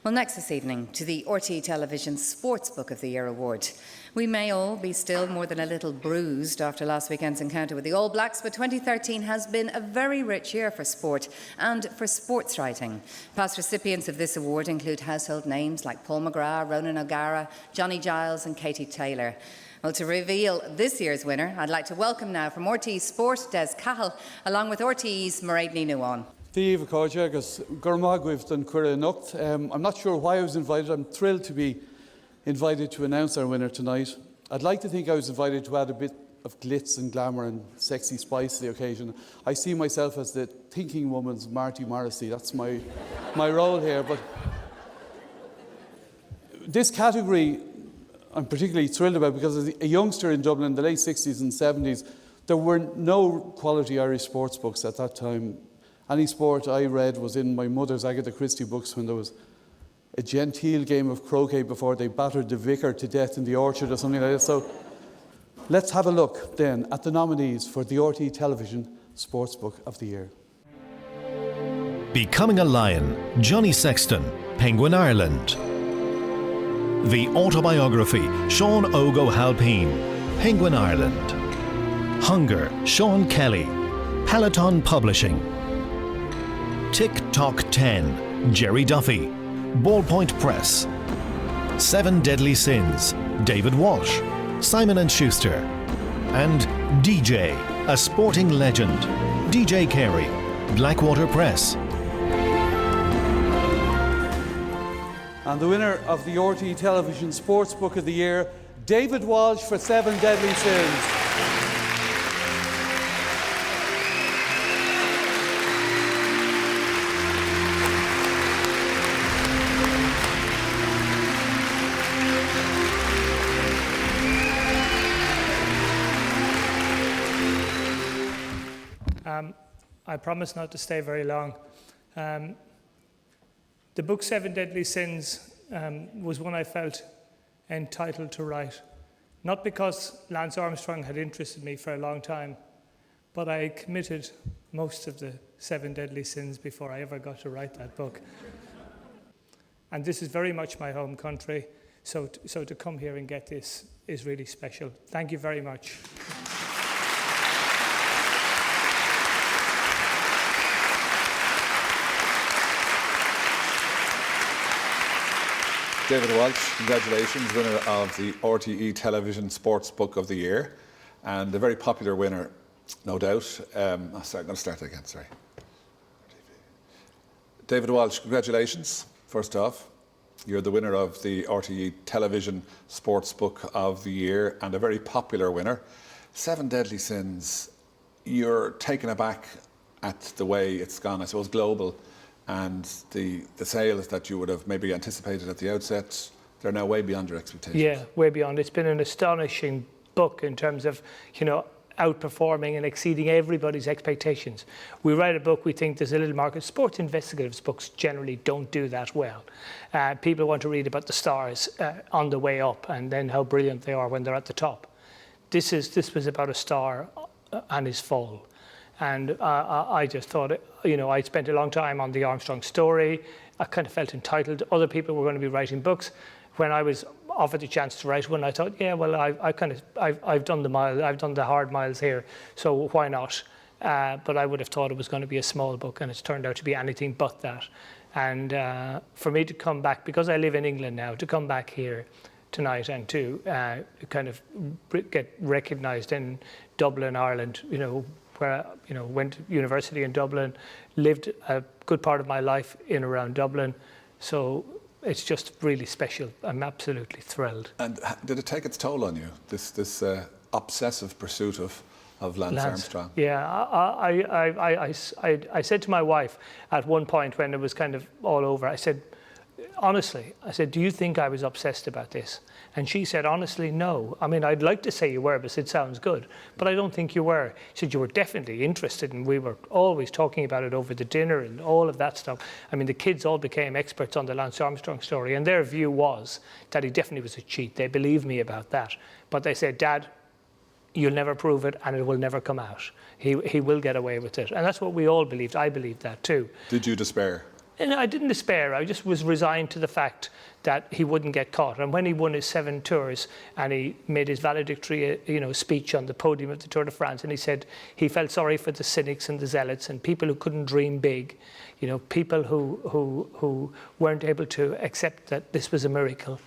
Well, next this evening to the RTÉ Television Sportsbook of the Year award. We may all be still more than a little bruised after last weekend's encounter with the All Blacks, but 2013 has been a very rich year for sport and for sports writing. Past recipients of this award include household names like Paul McGrath, Ronan O'Gara, Johnny Giles and Katie Taylor. Well, to reveal this year's winner, I'd like to welcome now from RTÉ Sport, Des Cahill, along with RTÉ's Mairead Ní Nuain. Díomh Cóide agus Gurmagwith don Cuire Nucht. I'm not sure why I was invited. I'm thrilled to be invited to announce our winner tonight. I'd like to think I was invited to add a bit of glitz and glamour and sexy spice to the occasion. I see myself as the thinking woman's Marty Morrissey. That's my role here. But this category I'm particularly thrilled about because as a youngster in Dublin in the late 60s and 70s, there were no quality Irish sports books at that time. Any sport I read was in my mother's Agatha Christie books when there was a genteel game of croquet before they battered the vicar to death in the orchard or something like that. So let's have a look then at the nominees for the RTÉ Television Sportsbook of the Year. Becoming a Lion, Johnny Sexton, Penguin Ireland. The Autobiography, Sean Ogo Halpine, Penguin Ireland. Hunger, Sean Kelly, Peloton Publishing. Tick-Tock 10, Jerry Duffy, Ballpoint Press. 7 Deadly Sins, David Walsh, Simon & Schuster. And DJ, a sporting legend, DJ Carey, Blackwater Press. And the winner of the RTÉ Television Sportsbook of the Year, David Walsh for 7 Deadly Sins. I promise not to stay very long. The book 7 Deadly Sins was one I felt entitled to write. Not because Lance Armstrong had interested me for a long time, but I committed most of the 7 Deadly Sins before I ever got to write that book. And this is very much my home country, so to come here and get this is really special. Thank you very much. David Walsh, congratulations, winner of the RTÉ Television Sportsbook of the Year, and a very popular winner, no doubt. Sorry, I'm going to start again, sorry. David Walsh, congratulations, first off. You're the winner of the RTÉ Television Sportsbook of the Year, and a very popular winner. 7 Deadly Sins, you're taken aback at the way it's gone, I suppose, global. And the sales that you would have maybe anticipated at the outset, they're now way beyond your expectations. Yeah, way beyond. It's been an astonishing book in terms of, outperforming and exceeding everybody's expectations. We write a book, we think there's a little market. Sports investigative books generally don't do that well. People want to read about the stars on the way up and then how brilliant they are when they're at the top. This was about a star and his fall. And I just thought, I'd spent a long time on the Armstrong story. I kind of felt entitled. Other people were going to be writing books. When I was offered the chance to write one, I thought, yeah, well, I've done the mile, I've done the hard miles here, so why not? But I would have thought it was going to be a small book, and it's turned out to be anything but that. And for me to come back, because I live in England now, to come back here tonight and to kind of get recognised in Dublin, Ireland, where I went to university in Dublin, lived a good part of my life in around Dublin. So it's just really special. I'm absolutely thrilled. And did it take its toll on you, this obsessive pursuit of Lance Armstrong? Yeah, I said to my wife at one point when it was kind of all over, I said, honestly, do you think I was obsessed about this? And she said, honestly, no. I mean, I'd like to say you were, because it sounds good, but I don't think you were. She said, you were definitely interested, and we were always talking about it over the dinner and all of that stuff. I mean, the kids all became experts on the Lance Armstrong story, and their view was that he definitely was a cheat. They believed me about that. But they said, Dad, you'll never prove it, and it will never come out. He will get away with it. And that's what we all believed. I believed that too. Did you despair? And I didn't despair. I just was resigned to the fact that he wouldn't get caught. And when he won his 7 tours and he made his valedictory, speech on the podium of the Tour de France, and he said he felt sorry for the cynics and the zealots and people who couldn't dream big, people who weren't able to accept that this was a miracle.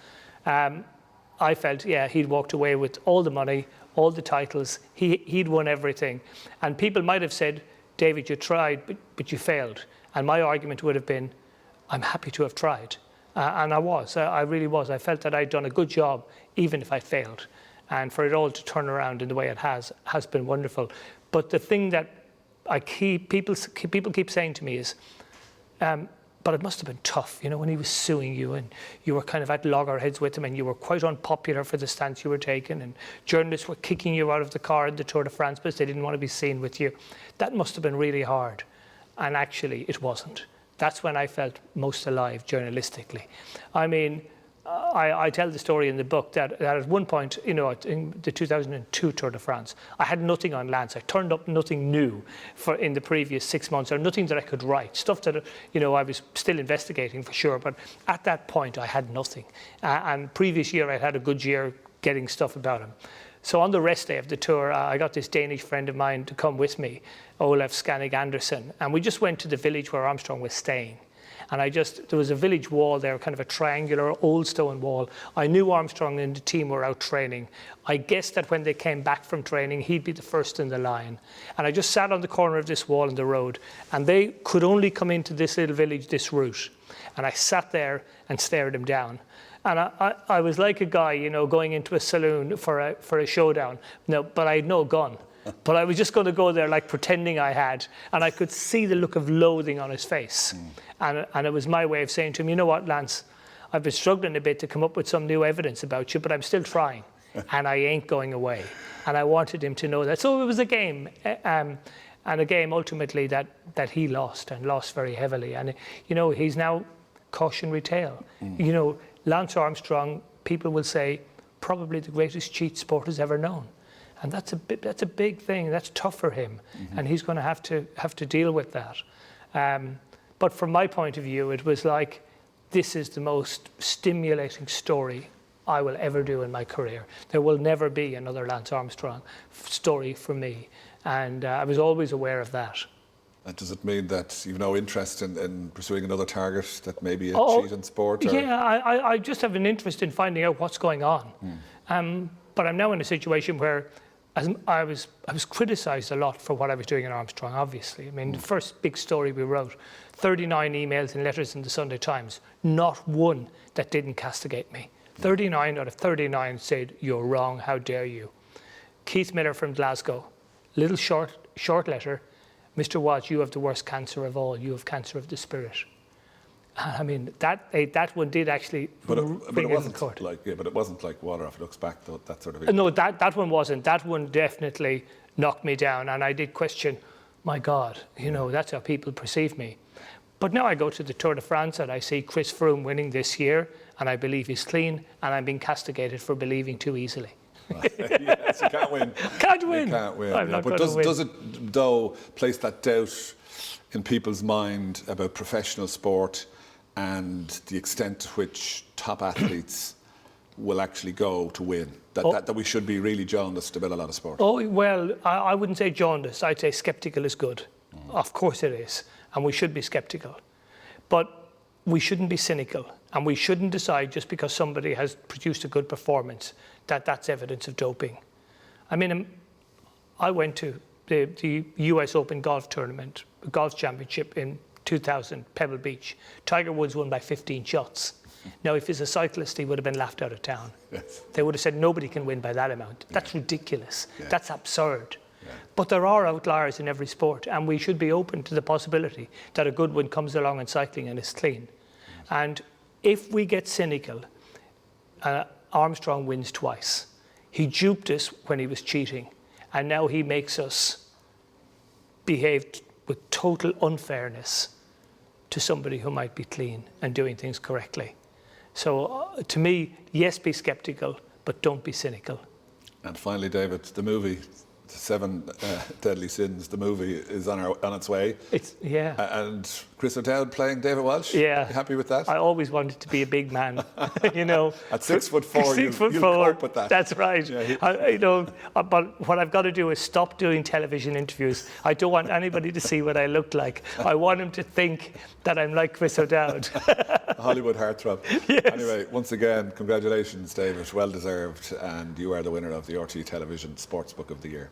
I felt, he'd walked away with all the money, all the titles. He'd won everything. And people might have said, David, you tried, but you failed. And my argument would have been, I'm happy to have tried. And I was. I really was. I felt that I'd done a good job, even if I failed. And for it all to turn around in the way it has been wonderful. But the thing that people keep saying to me is, but it must have been tough, when he was suing you and you were kind of at loggerheads with him and you were quite unpopular for the stance you were taking and journalists were kicking you out of the car at the Tour de France because they didn't want to be seen with you. That must have been really hard. And actually, it wasn't. That's when I felt most alive journalistically. I mean, I tell the story in the book that at one point, in the 2002 Tour de France, I had nothing on Lance. I turned up nothing new in the previous 6 months, or nothing that I could write, stuff that, I was still investigating for sure. But at that point, I had nothing. And previous year, I had a good year getting stuff about him. So on the rest day of the tour, I got this Danish friend of mine to come with me, Olaf Skannig Andersen, and we just went to the village where Armstrong was staying. And there was a village wall there, kind of a triangular old stone wall. I knew Armstrong and the team were out training. I guessed that when they came back from training, he'd be the first in the line. And I just sat on the corner of this wall in the road, and they could only come into this little village this route. And I sat there and stared him down. And I was like a guy, going into a saloon for a showdown. No, but I had no gun. But I was just going to go there like pretending I had. And I could see the look of loathing on his face. And it was my way of saying to him, you know what, Lance, I've been struggling a bit to come up with some new evidence about you, but I'm still trying. And I ain't going away. And I wanted him to know that. So it was a game. And a game ultimately that he lost, and lost very heavily. And, he's now cautionary tale. Lance Armstrong, people will say, probably the greatest cheat sport has ever known. And that's a big thing. That's tough for him. And he's going to have to deal with that. But from my point of view, it was like, this is the most stimulating story I will ever do in my career. There will never be another Lance Armstrong story for me. And I was always aware of that. And does it mean that you've no interest in pursuing another target that may be a cheat in sport? Or? Yeah, I just have an interest in finding out what's going on. But I'm now in a situation where I was criticised a lot for what I was doing in Armstrong, obviously. I mean, the first big story we wrote, 39 emails and letters in the Sunday Times, not one that didn't castigate me. 39 out of 39 said, you're wrong, how dare you. Keith Miller from Glasgow, little short letter, Mr. Watts, you have the worst cancer of all. You have cancer of the spirit. I mean, that one did actually bring it in court. But it wasn't like water off a duck's back, though, that sort of. No, that one wasn't. That one definitely knocked me down, and I did question, my God, that's how people perceive me. But now I go to the Tour de France and I see Chris Froome winning this year, and I believe he's clean, and I'm being castigated for believing too easily. Yes, you can't win. Can't win. You can't win. I'm not but does it, though, place that doubt in people's mind about professional sport and the extent to which top athletes will actually go to win? That we should be really jaundiced about a lot of sport? Oh, well, I wouldn't say jaundiced. I'd say sceptical is good. Of course it is. And we should be sceptical. But we shouldn't be cynical. And we shouldn't decide just because somebody has produced a good performance that that's evidence of doping. I mean, I went to the US Open golf tournament, golf championship in 2000, Pebble Beach. Tiger Woods won by 15 shots. Now, if he's a cyclist, he would have been laughed out of town. Yes. They would have said nobody can win by that amount. That's ridiculous. Yeah. That's absurd. Yeah. But there are outliers in every sport, and we should be open to the possibility that a good one comes along in cycling and is clean. And if we get cynical, Armstrong wins twice. He duped us when he was cheating, and now he makes us behave with total unfairness to somebody who might be clean and doing things correctly. So to me, yes, be sceptical, but don't be cynical. And finally, David, the movie Seven Deadly Sins, the movie, is on its way. And Chris O'Dowd playing David Walsh. Yeah. You happy with that? I always wanted to be a big man, you know. At 6'4", you'll cope with that. That's right. Yeah, but what I've got to do is stop doing television interviews. I don't want anybody to see what I look like. I want them to think that I'm like Chris O'Dowd. A Hollywood heartthrob. Yes. Anyway, once again, congratulations, David. Well deserved, and you are the winner of the RTÉ Television Sports Book of the Year.